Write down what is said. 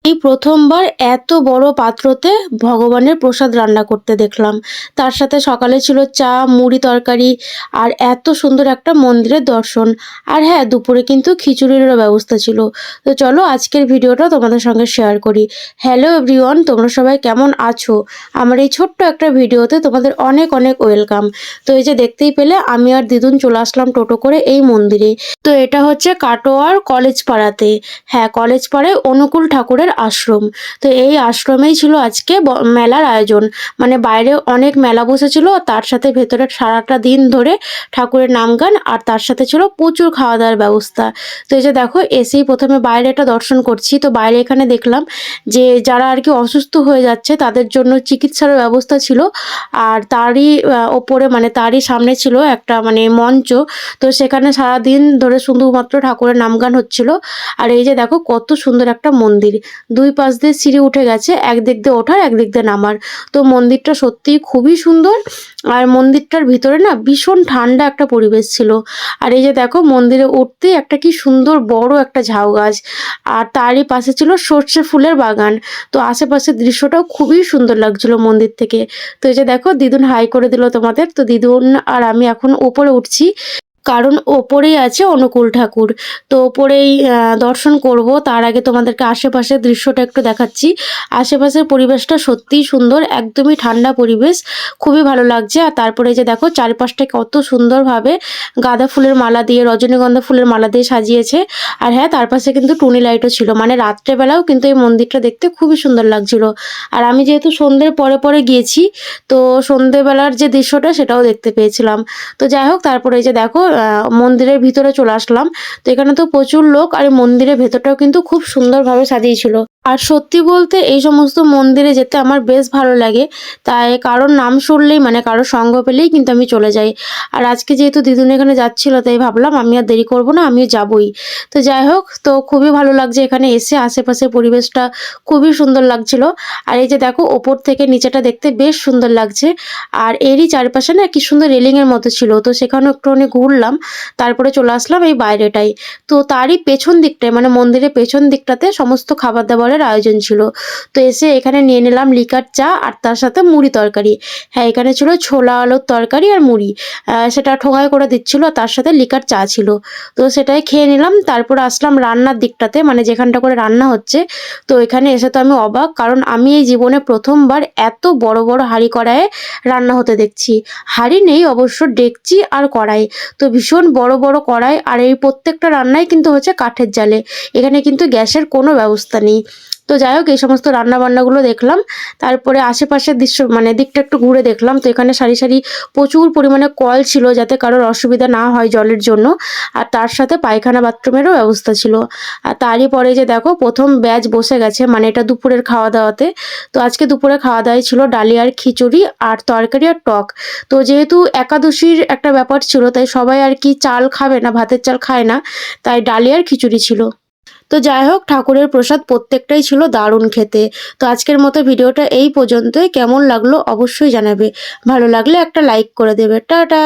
এই প্রথমবার এত বড় পাত্রতে ভগবানের প্রসাদ রান্না করতে দেখলাম। তার সাথে সকালে ছিল চা, মুড়ি তরকারি আর এত সুন্দর একটা মন্দিরের দর্শন। আর হ্যাঁ, দুপুরে কিন্তু খিচুড়িরও ব্যবস্থা ছিল। তো চলো আজকের ভিডিওটা তোমাদের সঙ্গে শেয়ার করি। হ্যালো এভরিওয়ান, তোমরা সবাই কেমন আছো? আমার এই ছোট্ট একটা ভিডিওতে তোমাদের অনেক অনেক ওয়েলকাম। তো এই যে দেখতেই পেলে আমি আর দিদুন চলে আসলাম টোটো করে এই মন্দিরে। তো এটা হচ্ছে কাটোয়ার কলেজ পাড়াতে। হ্যাঁ, কলেজ পাড়ায় অনুকূল ঠাকুরের আশ্রম। তো এই আশ্রমেই ছিল আজকে মেলার আয়োজন। মানে বাইরে অনেক মেলা বসেছিল, তার সাথে ভেতরে সারাটা দিন ধরে ঠাকুরের নাম গান, আর তার সাথে ছিল প্রচুর খাওয়া দাওয়ার ব্যবস্থা। তো এই যে দেখো, এসেই প্রথমে বাইরে একটা দর্শন করছি। তো বাইরে এখানে দেখলাম যে যারা আর কি অসুস্থ হয়ে যাচ্ছে তাদের জন্য চিকিৎসার ব্যবস্থা ছিল। আর তারই ওপরে মানে তারই সামনে ছিল একটা মানে মঞ্চ। তো সেখানে সারাদিন ধরে শুধুমাত্র ঠাকুরের নাম গান হচ্ছিল। আর এই যে দেখো কত সুন্দর একটা মন্দির, দুই পাশ দিয়ে সিঁড়ি উঠে গেছে, একদিক দিয়ে ওঠার একদিক দিয়ে নামার। তো মন্দিরটা সত্যিই খুবই সুন্দর। আর মন্দিরটার ভিতরে না ভীষণ ঠান্ডা একটা পরিবেশ ছিল। আর এই যে দেখো মন্দিরে উঠতেই একটা কি সুন্দর বড় একটা ঝাউ গাছ, আর তারই পাশে ছিল সর্ষে ফুলের বাগান। তো আশেপাশের দৃশ্যটাও খুবই সুন্দর লাগছিল মন্দির থেকে। তো এই যে দেখো দিদুন হাই করে দিল তোমাদের। তো দিদুন আর আমি এখন উপরে উঠছি, কারণ ওপরেই আছে অনুকূল ঠাকুর। তো ওপরেই দর্শন করব। তার আগে তোমাদেরকে আশেপাশের দৃশ্যটা একটু দেখাচ্ছি। আশেপাশের পরিবেশটা সত্যিই সুন্দর, একদমই ঠান্ডা পরিবেশ, খুবই ভালো লাগছে। আর তারপরে যে দেখো চারপাশটা কত সুন্দরভাবে গাঁদা ফুলের মালা দিয়ে, রজনীগন্ধা ফুলের মালা দিয়ে সাজিয়েছে। আর হ্যাঁ, তার পাশে কিন্তু টুনি লাইটও ছিল, মানে রাত্রেবেলাও কিন্তু এই মন্দিরটা দেখতে খুবই সুন্দর লাগছিল। আর আমি যেহেতু সন্ধ্যের পরে পরে গিয়েছি, তো সন্ধ্যেবেলার যে দৃশ্যটা সেটাও দেখতে পেয়েছিলাম। তো যাই হোক, তারপরে এই যে দেখো মন্দিরের ভিতরে চলে আসলাম। তো এখানে তো প্রচুর লোক, আর মন্দিরের ভেতরটাও কিন্তু খুব সুন্দরভাবে সাজিয়েছিল। আর সত্যি বলতে এই সমস্ত মন্দিরে যেতে আমার বেশ ভালো লাগে। তাই কারোর নাম শুনলেই মানে কারোর সঙ্গ পেলেই কিন্তু আমি চলে যাই। আর আজকে যেহেতু দিদুন এখানে যাচ্ছিল, তাই ভাবলাম আমি আর দেরি করব না, আমিও যাবই। তো যাই হোক, তো খুবই ভালো লাগছে এখানে এসে, আশেপাশের পরিবেশটা খুবই সুন্দর লাগছিল। আর এই যে দেখো ওপর থেকে নিচেটা দেখতে বেশ সুন্দর লাগছে। আর এরই চারপাশে না কি সুন্দর রেলিংয়ের মতো ছিল, তো সেখানেও একটুখানি ঘুরলাম। তারপরে চলে আসলাম এই বাইরেটাই। তো তারই পেছন দিকটায় মানে মন্দিরের পেছন দিকটাতে সমস্ত খাবার দাবারের আয়োজন ছিল। তো এসে এখানে নিয়ে নিলাম লিকার চা আর তার সাথে মুড়ি তরকারি। হ্যাঁ, এখানে ছিল ছোলা আলুর তরকারি আর মুড়ি, সেটা ঠোঙায় করে দিচ্ছিল, তার সাথে লিকার চা ছিল। তো সেটাই খেয়ে নিলাম। তারপর আসলাম রান্নার দিকটাতে, মানে যেখানটা করে রান্না হচ্ছে। তো এখানে এসে তো আমি অবাক, কারণ আমি এই জীবনে প্রথমবার এত বড় বড় হাঁড়ি কড়াইয়ে রান্না হতে দেখছি। হাঁড়ি নেই অবশ্য, ডেকচি আর কড়াই। তো ভীষণ বড় বড় কড়াই, আর এই প্রত্যেকটা রান্নাই কিন্তু হচ্ছে কাঠের জালে, এখানে কিন্তু গ্যাসের কোনো ব্যবস্থা নেই। তো যাই হোক, এই সমস্ত রান্না বান্নাগুলো দেখলাম। তারপরে আশেপাশের দৃশ্য মানে দিকটা একটু ঘুরে দেখলাম। তো এখানে সারি সারি প্রচুর পরিমাণে কল ছিল, যাতে কারোর অসুবিধা না হয় জলের জন্য। আর তার সাথে পায়খানা বাথরুমেরও ব্যবস্থা ছিল। আর তারই পরে যে দেখো প্রথম ব্যাচ বসে গেছে, মানে এটা দুপুরের খাওয়া দাওয়াতে। তো আজকে দুপুরে খাওয়া দাওয়াই ছিল ডালি আর খিচুড়ি আর তরকারি আর টক। তো যেহেতু একাদশীর একটা ব্যাপার ছিল, তাই সবাই আর কি চাল খাবে না, ভাতের চাল খায় না, তাই ডালি আর খিচুড়ি ছিল। তো যাই হোক, ঠাকুরের প্রসাদ প্রত্যেকটাই ছিল দারুণ খেতে। তো আজকের মতো ভিডিওটা এই পর্যন্তই। কেমন লাগলো অবশ্যই জানাবে, ভালো লাগলে একটা লাইক করে দেবে। টাটা।